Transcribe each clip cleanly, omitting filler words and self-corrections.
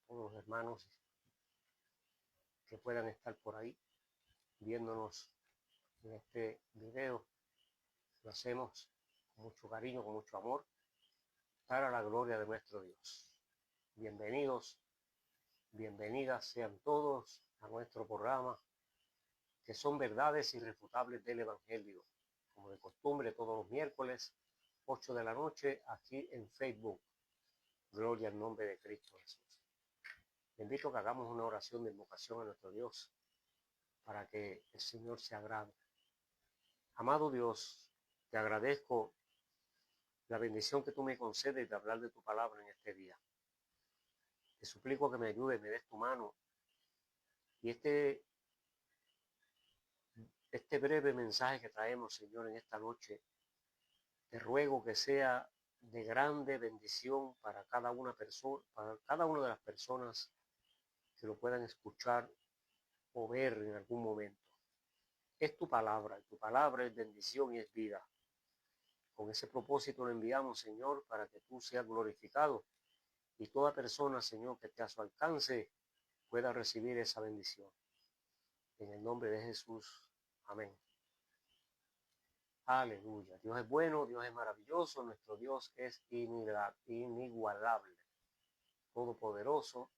todos los hermanos que puedan estar por ahí viéndonos en este video. Lo hacemos con mucho cariño, con mucho amor, para la gloria de nuestro Dios. Bienvenidos, bienvenidas sean todos a nuestro programa, que son verdades irrefutables del Evangelio, como de costumbre todos los miércoles, 8 de la noche, aquí en Facebook. Gloria al nombre de Cristo Jesús. Te invito a que hagamos una oración de invocación a nuestro Dios, para que el Señor se agrade. Amado Dios, te agradezco la bendición que tú me concedes de hablar de tu palabra en este día. Te suplico que me ayudes, me des tu mano, y este breve mensaje que traemos, Señor, en esta noche, te ruego que sea de grande bendición para cada una de las personas que lo puedan escuchar o ver en algún momento. Es tu palabra, y tu palabra es bendición y es vida. Con ese propósito lo enviamos, Señor, para que tú seas glorificado y toda persona, Señor, que esté a su alcance pueda recibir esa bendición. En el nombre de Jesús. Amén. Aleluya. Dios es bueno, Dios es maravilloso, nuestro Dios es inigualable, todopoderoso,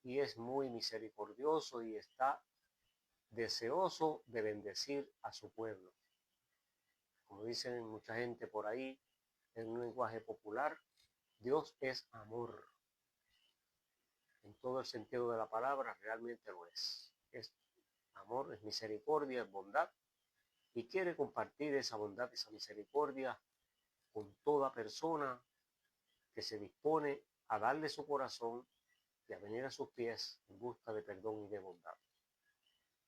y es muy misericordioso y está deseoso de bendecir a su pueblo. Como dicen mucha gente por ahí, en un lenguaje popular, Dios es amor. En todo el sentido de la palabra, realmente lo es. Es amor, es misericordia, es bondad, y quiere compartir esa bondad, esa misericordia con toda persona que se dispone a darle su corazón y a venir a sus pies en busca de perdón y de bondad.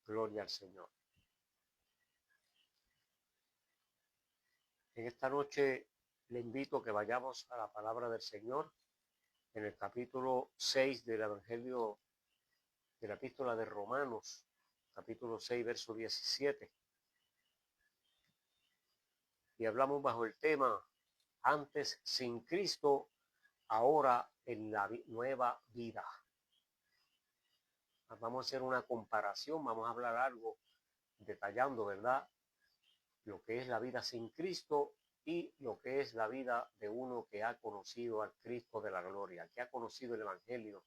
Gloria al Señor. En esta noche le invito a que vayamos a la palabra del Señor en el capítulo 6 del Evangelio de la Epístola de Romanos, capítulo 6, verso 17. Y hablamos bajo el tema: antes sin Cristo, ahora en la nueva vida. Vamos a hacer una comparación, vamos a hablar algo detallando, ¿verdad?, lo que es la vida sin Cristo y lo que es la vida de uno que ha conocido al Cristo de la gloria, que ha conocido el Evangelio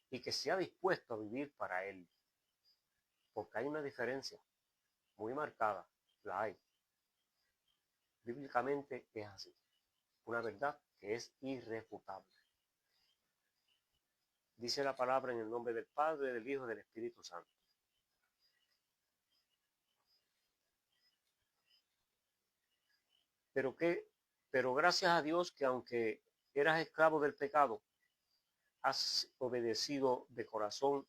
y que se ha dispuesto a vivir para Él. Porque hay una diferencia muy marcada, la hay. Bíblicamente es así, una verdad que es irrefutable. Dice la palabra en el nombre del Padre, del Hijo y del Espíritu Santo. Pero gracias a Dios que aunque eras esclavo del pecado, has obedecido de corazón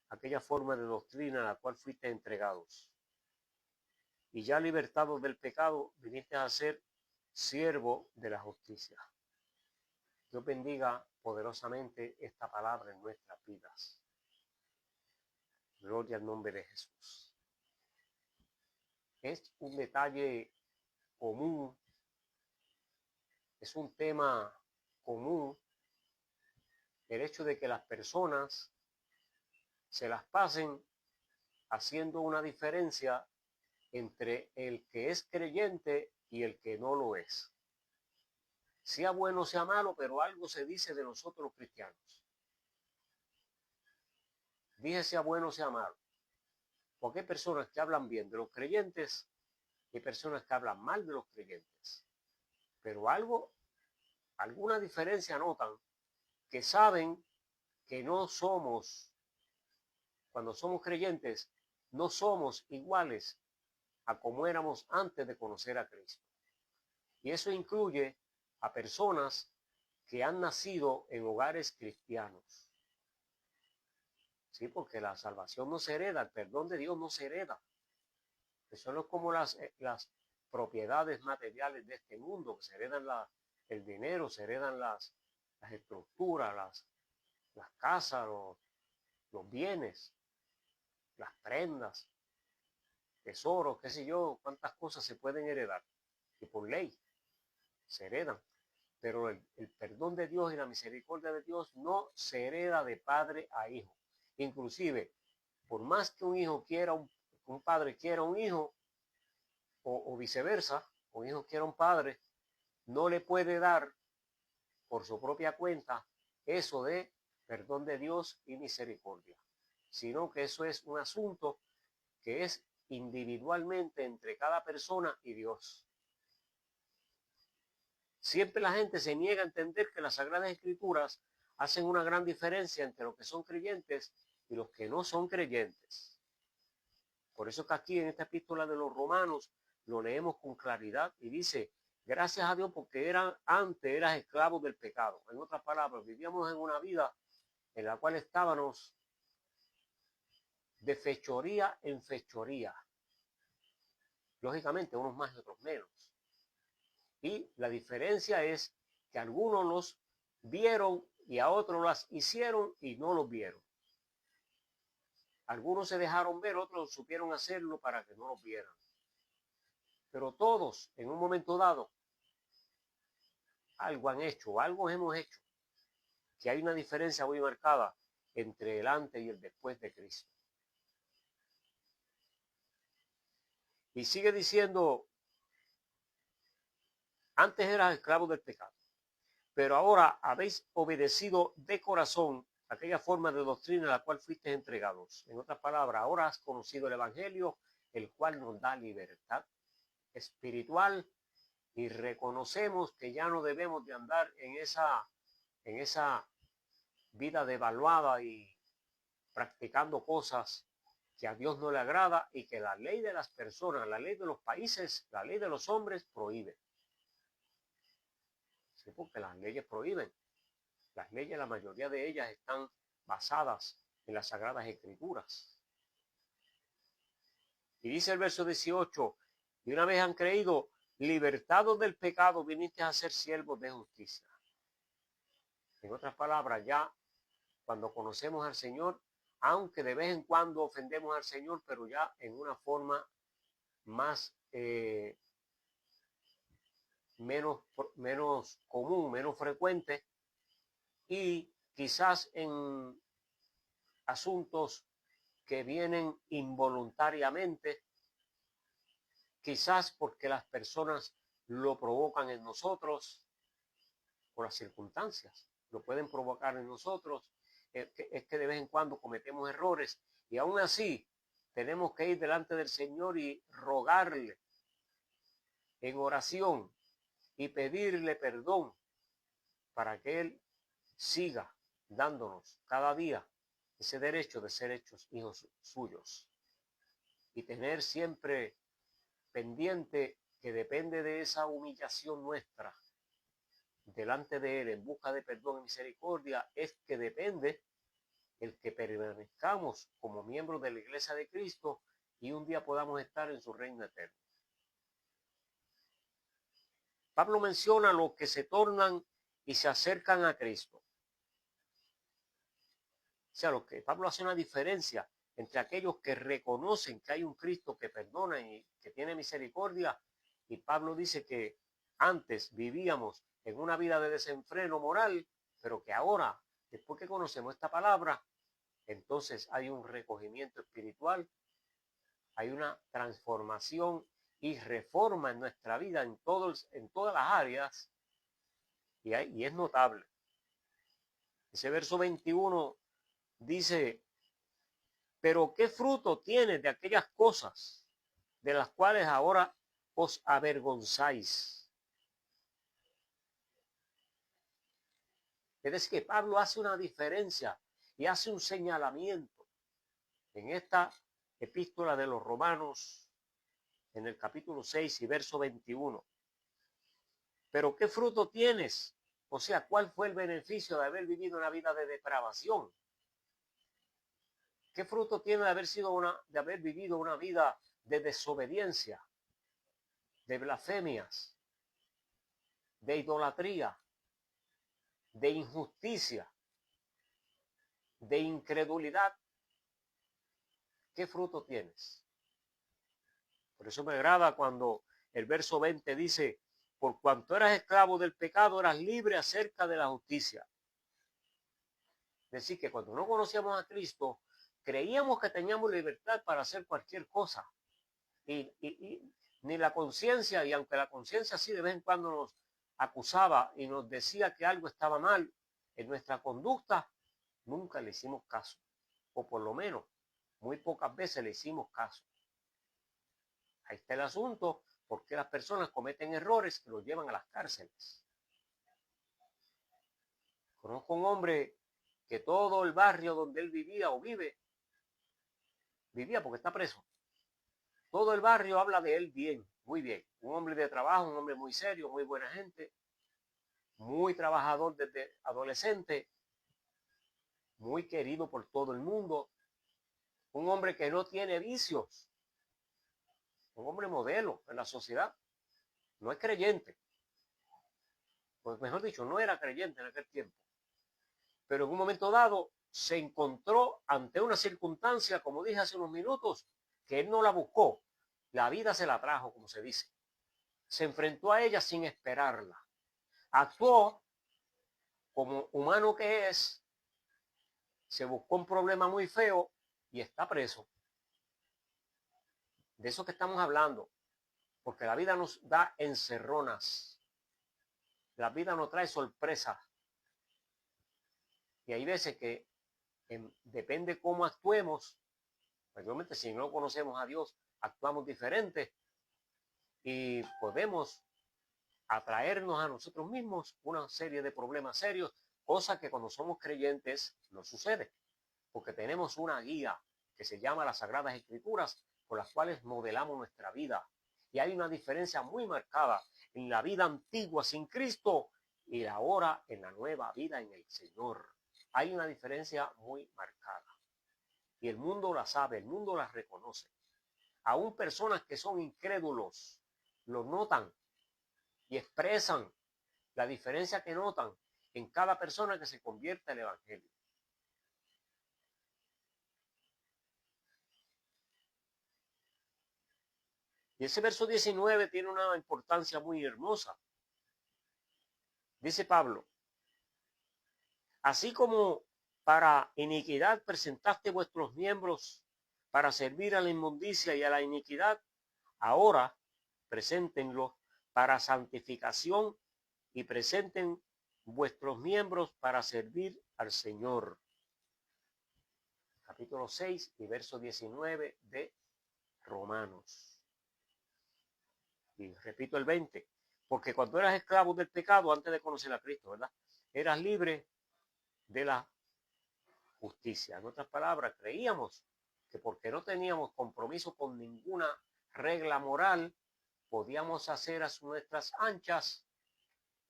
aquella forma de doctrina a la cual fuiste entregados. Y ya libertado del pecado, viniste a ser siervo de la justicia. Dios bendiga poderosamente esta palabra en nuestras vidas. Gloria al nombre de Jesús. Es un detalle común, es un tema común, el hecho de que las personas se las pasen haciendo una diferencia entre el que es creyente y el que no lo es. Sea bueno o sea malo, pero algo se dice de nosotros los cristianos. Dije sea bueno o sea malo, porque hay personas que hablan bien de los creyentes y hay personas que hablan mal de los creyentes. Pero alguna diferencia notan, que saben que no somos, cuando somos creyentes, no somos iguales a como éramos antes de conocer a Cristo. Y eso incluye a personas que han nacido en hogares cristianos. Sí, porque la salvación no se hereda, el perdón de Dios no se hereda. Eso no es como las propiedades materiales de este mundo, que se heredan el dinero, se heredan las estructuras, las casas, los bienes, las prendas, tesoros, qué sé yo, cuántas cosas se pueden heredar. Y por ley se heredan. pero el perdón de Dios y la misericordia de Dios no se hereda de padre a hijo. Inclusive, por más que un padre quiera un hijo, o viceversa, un hijo quiera un padre, no le puede dar por su propia cuenta eso de perdón de Dios y misericordia, sino que eso es un asunto que es individualmente entre cada persona y Dios. Siempre la gente se niega a entender que las Sagradas Escrituras hacen una gran diferencia entre los que son creyentes y los que no son creyentes. Por eso que aquí en esta epístola de los Romanos lo leemos con claridad y dice, gracias a Dios porque antes eras esclavos del pecado. En otras palabras, vivíamos en una vida en la cual estábamos de fechoría en fechoría. Lógicamente, unos más y otros menos. Y la diferencia es que algunos los vieron y a otros las hicieron y no los vieron. Algunos se dejaron ver, otros supieron hacerlo para que no los vieran. Pero todos, en un momento dado, algo han hecho, algo hemos hecho, que hay una diferencia muy marcada entre el antes y el después de Cristo. Y sigue diciendo, antes eras esclavos del pecado, pero ahora habéis obedecido de corazón aquella forma de doctrina a la cual fuisteis entregados. En otras palabras, ahora has conocido el Evangelio, el cual nos da libertad espiritual, y reconocemos que ya no debemos de andar en esa vida devaluada y practicando cosas que a Dios no le agrada y que la ley de las personas, la ley de los países, la ley de los hombres prohíbe. Sí, porque las leyes prohíben. Las leyes, la mayoría de ellas están basadas en las Sagradas Escrituras. Y dice el verso 18, y una vez han creído, libertados del pecado, viniste a ser siervos de justicia. En otras palabras, ya cuando conocemos al Señor, aunque de vez en cuando ofendemos al Señor, pero ya en una forma más menos común, menos frecuente, y quizás en asuntos que vienen involuntariamente, quizás porque las personas lo provocan en nosotros, o las circunstancias lo pueden provocar en nosotros, es que de vez en cuando cometemos errores y aún así tenemos que ir delante del Señor y rogarle en oración y pedirle perdón para que Él siga dándonos cada día ese derecho de ser hechos hijos suyos y tener siempre pendiente que depende de esa humillación nuestra delante de Él en busca de perdón y misericordia, es que depende el que permanezcamos como miembros de la Iglesia de Cristo y un día podamos estar en su reino eterno. Pablo menciona los que se tornan y se acercan a Cristo. O sea, Pablo hace una diferencia entre aquellos que reconocen que hay un Cristo que perdona y que tiene misericordia, y Pablo dice que antes vivíamos en una vida de desenfreno moral, pero que ahora, después que conocemos esta palabra, entonces hay un recogimiento espiritual, hay una transformación y reforma en nuestra vida en todas las áreas, y es notable. Ese verso 21 dice, pero ¿qué fruto tiene de aquellas cosas de las cuales ahora os avergonzáis? Es decir, que Pablo hace una diferencia y hace un señalamiento en esta epístola de los Romanos, en el capítulo 6 y verso 21. Pero ¿qué fruto tienes? O sea, ¿cuál fue el beneficio de haber vivido una vida de depravación? ¿Qué fruto tiene de haber vivido una vida de desobediencia, de blasfemias, de idolatría, de injusticia, de incredulidad? ¿Qué fruto tienes? Por eso me agrada cuando el verso 20 dice, por cuanto eras esclavo del pecado, eras libre acerca de la justicia. Es decir, que cuando no conocíamos a Cristo, creíamos que teníamos libertad para hacer cualquier cosa. Y ni la conciencia, y aunque la conciencia sí de vez en cuando nos acusaba y nos decía que algo estaba mal en nuestra conducta, nunca le hicimos caso. O por lo menos, muy pocas veces le hicimos caso. Ahí está el asunto, porque las personas cometen errores que los llevan a las cárceles. Conozco un hombre que todo el barrio donde él vivía o vivía porque está preso. Todo el barrio habla de él bien, muy bien. Un hombre de trabajo, un hombre muy serio, muy buena gente, muy trabajador desde adolescente, muy querido por todo el mundo. Un hombre que no tiene vicios. Un hombre modelo en la sociedad. No es creyente. Pues mejor dicho, no era creyente en aquel tiempo. Pero en un momento dado se encontró ante una circunstancia, como dije hace unos minutos, que él no la buscó. La vida se la trajo, como se dice. Se enfrentó a ella sin esperarla. Actuó como humano que es, se buscó un problema muy feo y está preso. De eso que estamos hablando, porque la vida nos da encerronas. La vida nos trae sorpresas. Y hay veces que depende cómo actuemos. Obviamente, si no conocemos a Dios, actuamos diferente y podemos atraernos a nosotros mismos una serie de problemas serios, cosa que cuando somos creyentes no sucede, porque tenemos una guía que se llama las Sagradas Escrituras, por las cuales modelamos nuestra vida. Y hay una diferencia muy marcada en la vida antigua sin Cristo y ahora en la nueva vida en el Señor. Hay una diferencia muy marcada. Y el mundo la sabe, el mundo la reconoce. Aún personas que son incrédulos lo notan y expresan la diferencia que notan en cada persona que se convierte al Evangelio. Y ese verso 19 tiene una importancia muy hermosa. Dice Pablo, así como para iniquidad presentaste vuestros miembros para servir a la inmundicia y a la iniquidad, ahora preséntenlos para santificación y presenten vuestros miembros para servir al Señor. Capítulo 6 y verso 19 de Romanos. Y repito el 20, porque cuando eras esclavo del pecado, antes de conocer a Cristo, ¿verdad? Eras libre de la justicia. En otras palabras, creíamos que porque no teníamos compromiso con ninguna regla moral, podíamos hacer a nuestras anchas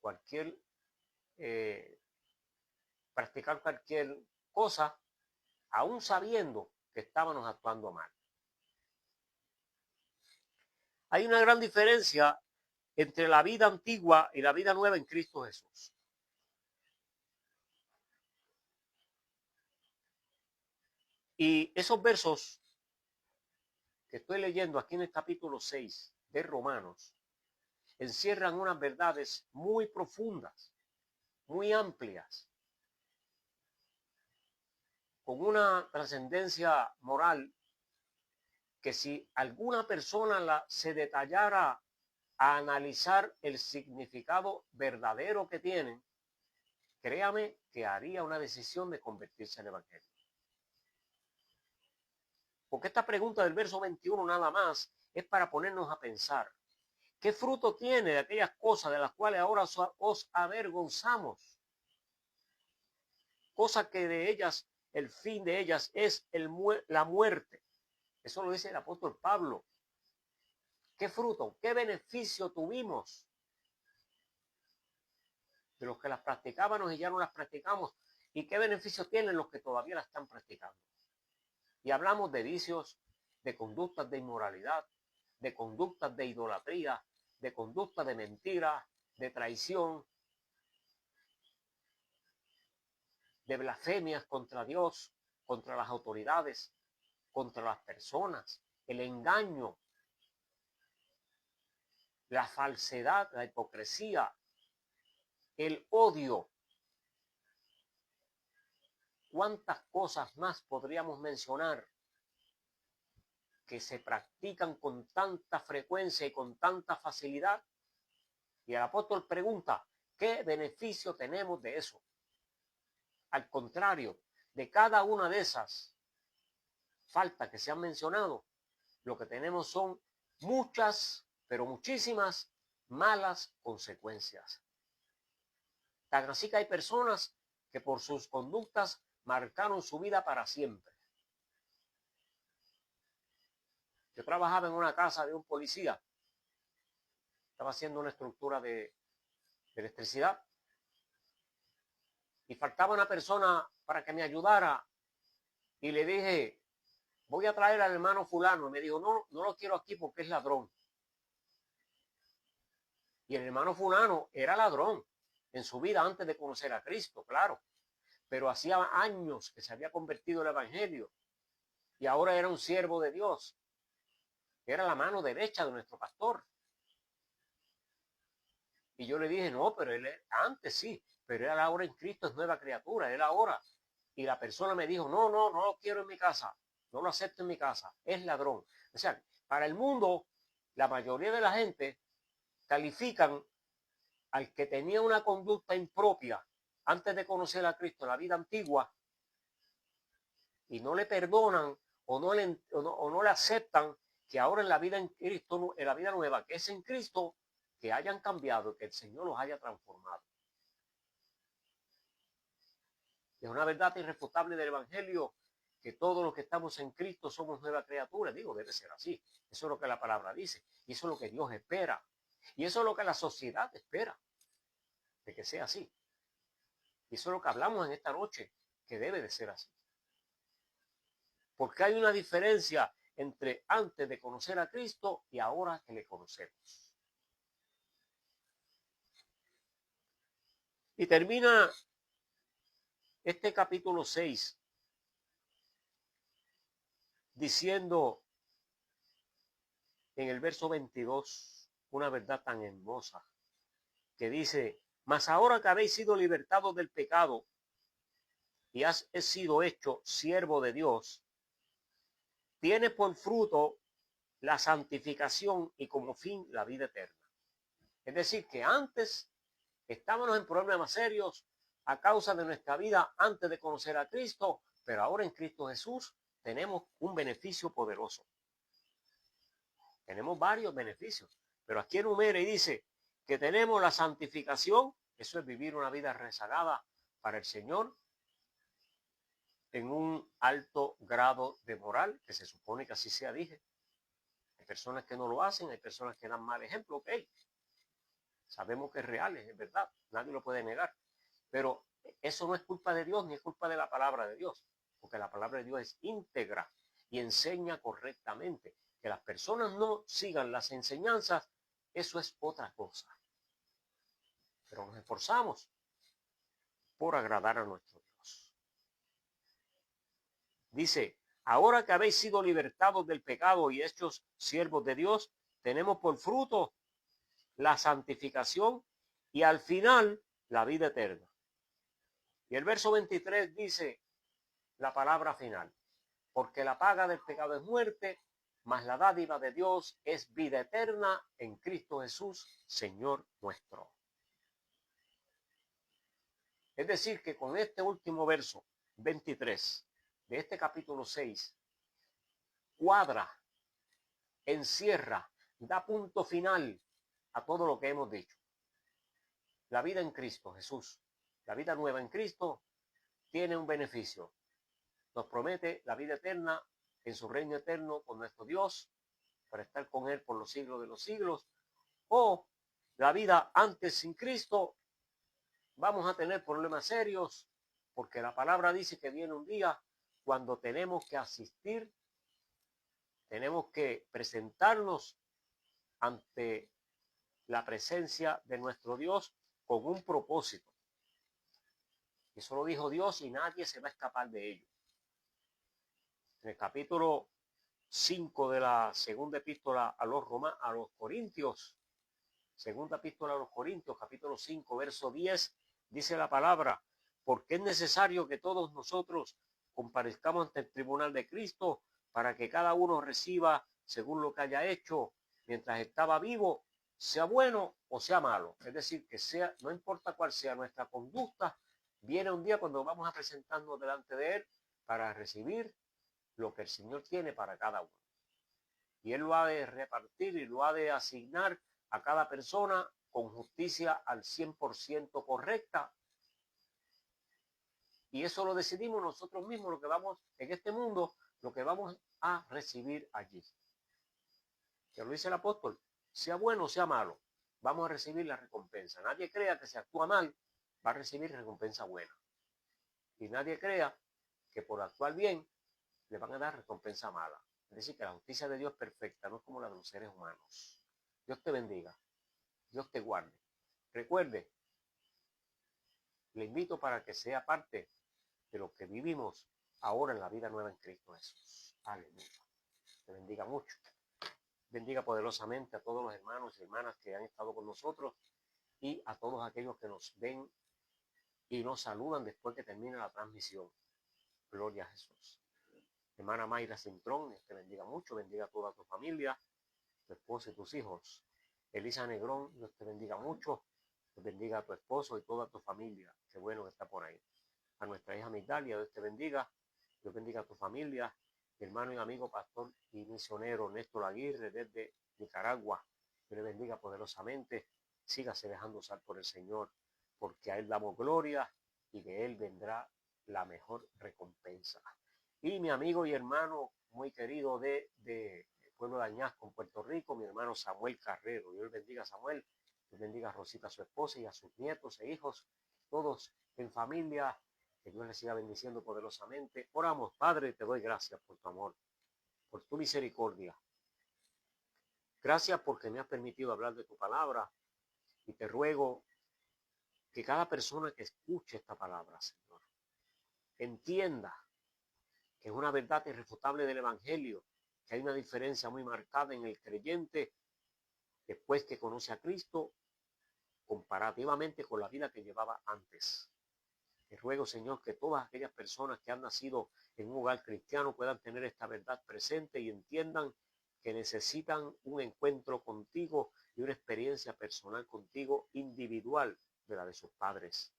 cualquier, practicar cualquier cosa, aún sabiendo que estábamos actuando mal. Hay una gran diferencia entre la vida antigua y la vida nueva en Cristo Jesús. Y esos versos que estoy leyendo aquí en el capítulo 6 de Romanos encierran unas verdades muy profundas, muy amplias, con una trascendencia moral que si alguna persona se detallara a analizar el significado verdadero que tienen, créame que haría una decisión de convertirse al Evangelio. Porque esta pregunta del verso 21 nada más es para ponernos a pensar. ¿Qué fruto tiene de aquellas cosas de las cuales ahora os avergonzamos? Cosas que de ellas, el fin de ellas es la muerte. Eso lo dice el apóstol Pablo. ¿Qué fruto, qué beneficio tuvimos de los que las practicábamos y ya no las practicamos? ¿Y qué beneficio tienen los que todavía las están practicando? Y hablamos de vicios, de conductas de inmoralidad, de conductas de idolatría, de conductas de mentira, de traición, de blasfemias contra Dios, contra las autoridades, contra las personas, el engaño. la falsedad, la hipocresía, el odio. ¿Cuántas cosas más podríamos mencionar que se practican con tanta frecuencia y con tanta facilidad? Y el apóstol pregunta, ¿qué beneficio tenemos de eso? Al contrario, de cada una de esas faltas que se han mencionado, lo que tenemos son muchas, pero muchísimas malas consecuencias. Tan así que hay personas que por sus conductas marcaron su vida para siempre. Yo trabajaba en una casa de un policía. Estaba haciendo una estructura de electricidad. Y faltaba una persona para que me ayudara. Y le dije, voy a traer al hermano fulano. Y me dijo, no lo quiero aquí porque es ladrón. Y el hermano fulano era ladrón en su vida antes de conocer a Cristo, claro. Pero hacía años que se había convertido en el evangelio. Y ahora era un siervo de Dios. Era la mano derecha de nuestro pastor. Y yo le dije, no, pero él antes sí, pero él ahora en Cristo es nueva criatura, él ahora. Y la persona me dijo, no lo quiero en mi casa, no lo acepto en mi casa, es ladrón. O sea, para el mundo, la mayoría de la gente califican al que tenía una conducta impropia antes de conocer a Cristo en la vida antigua y no le perdonan o no le aceptan que ahora en la vida en Cristo, en la vida nueva que es en Cristo, que hayan cambiado, que el Señor los haya transformado. Es una verdad irrefutable del Evangelio que todos los que estamos en Cristo somos nueva criatura. Digo, debe ser así. Eso es lo que la palabra dice. Y eso es lo que Dios espera. Y eso es lo que la sociedad espera, de que sea así. Y eso es lo que hablamos en esta noche, que debe de ser así. Porque hay una diferencia entre antes de conocer a Cristo y ahora que le conocemos. Y termina este capítulo 6 diciendo en el verso 22 una verdad tan hermosa que dice, mas ahora que habéis sido libertados del pecado y has sido hecho siervo de Dios, tiene por fruto la santificación y como fin la vida eterna. Es decir, que antes estábamos en problemas serios a causa de nuestra vida antes de conocer a Cristo, pero ahora en Cristo Jesús tenemos un beneficio poderoso. Tenemos varios beneficios, pero aquí enumera y dice que tenemos la santificación, eso es vivir una vida rezagada para el Señor en un alto grado de moral, que se supone que así sea, dije. Hay personas que no lo hacen, hay personas que dan mal ejemplo, ok. Sabemos que es real, es verdad, nadie lo puede negar. Pero eso no es culpa de Dios ni es culpa de la palabra de Dios, porque la palabra de Dios es íntegra y enseña correctamente. Que las personas no sigan las enseñanzas, eso es otra cosa. Pero nos esforzamos por agradar a nuestro Dios. Dice, ahora que habéis sido libertados del pecado y hechos siervos de Dios, tenemos por fruto la santificación y al final la vida eterna. Y el verso 23 dice la palabra final, porque la paga del pecado es muerte, mas la dádiva de Dios es vida eterna en Cristo Jesús, Señor nuestro. Es decir, que con este último verso, 23, de este capítulo 6, cuadra, encierra, da punto final a todo lo que hemos dicho. La vida en Cristo Jesús, la vida nueva en Cristo, tiene un beneficio. Nos promete la vida eterna en su reino eterno con nuestro Dios, para estar con Él por los siglos de los siglos, o la vida antes sin Cristo, vamos a tener problemas serios, porque la palabra dice que viene un día cuando tenemos que asistir, tenemos que presentarnos ante la presencia de nuestro Dios con un propósito. Eso lo dijo Dios y nadie se va a escapar de ello. En el capítulo 5 de la segunda epístola a los Corintios, Segunda epístola a los Corintios, capítulo 5, verso 10, dice la palabra, porque es necesario que todos nosotros comparezcamos ante el tribunal de Cristo para que cada uno reciba según lo que haya hecho mientras estaba vivo, sea bueno o sea malo. Es decir, que sea, no importa cuál sea nuestra conducta, viene un día cuando vamos a presentarnos delante de Él para recibir lo que el Señor tiene para cada uno. Y Él lo ha de repartir y lo ha de asignar a cada persona con justicia al 100% correcta. Y eso lo decidimos nosotros mismos, lo que vamos en este mundo, lo que vamos a recibir allí. Que lo dice el apóstol, sea bueno o sea malo, vamos a recibir la recompensa. Nadie crea que si actúa mal, va a recibir recompensa buena. Y nadie crea que por actuar bien, le van a dar recompensa mala. Es decir, que la justicia de Dios es perfecta, no es como la de los seres humanos. Dios te bendiga, Dios te guarde. Recuerde, le invito para que sea parte de lo que vivimos ahora en la vida nueva en Cristo Jesús. Aleluya. Te bendiga mucho. Bendiga poderosamente a todos los hermanos y hermanas que han estado con nosotros y a todos aquellos que nos ven y nos saludan después que termine la transmisión. Gloria a Jesús. Hermana Mayra Cintrón, Dios te bendiga mucho, bendiga a toda tu familia, tu esposo y tus hijos. Elisa Negrón, Dios te bendiga mucho, Dios bendiga a tu esposo y toda tu familia. Qué bueno que está por ahí. A nuestra hija Migdalia, Dios te bendiga, Dios bendiga a tu familia. Mi hermano y amigo pastor y misionero Néstor Aguirre desde Nicaragua, Dios le bendiga poderosamente. Sígase dejando usar por el Señor, porque a Él damos gloria y de Él vendrá la mejor recompensa. Y mi amigo y hermano muy querido de pueblo de Añasco, en Puerto Rico, mi hermano Samuel Carrero. Dios bendiga a Samuel, Dios bendiga a Rosita, su esposa, y a sus nietos e hijos, todos en familia. Que Dios les siga bendiciendo poderosamente. Oramos, Padre, te doy gracias por tu amor, por tu misericordia. Gracias porque me has permitido hablar de tu palabra y te ruego que cada persona que escuche esta palabra, Señor, entienda que es una verdad irrefutable del Evangelio, que hay una diferencia muy marcada en el creyente después que conoce a Cristo comparativamente con la vida que llevaba antes. Te ruego, Señor, que todas aquellas personas que han nacido en un hogar cristiano puedan tener esta verdad presente y entiendan que necesitan un encuentro contigo y una experiencia personal contigo individual de la de sus padres.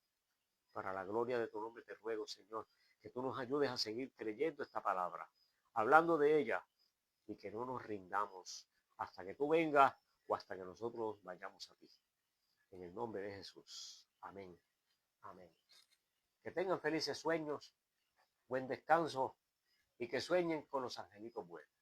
Para la gloria de tu nombre te ruego, Señor, que tú nos ayudes a seguir creyendo esta palabra, hablando de ella, y que no nos rindamos hasta que tú vengas o hasta que nosotros vayamos a ti. En el nombre de Jesús. Amén. Amén. Que tengan felices sueños, buen descanso y que sueñen con los angelitos buenos.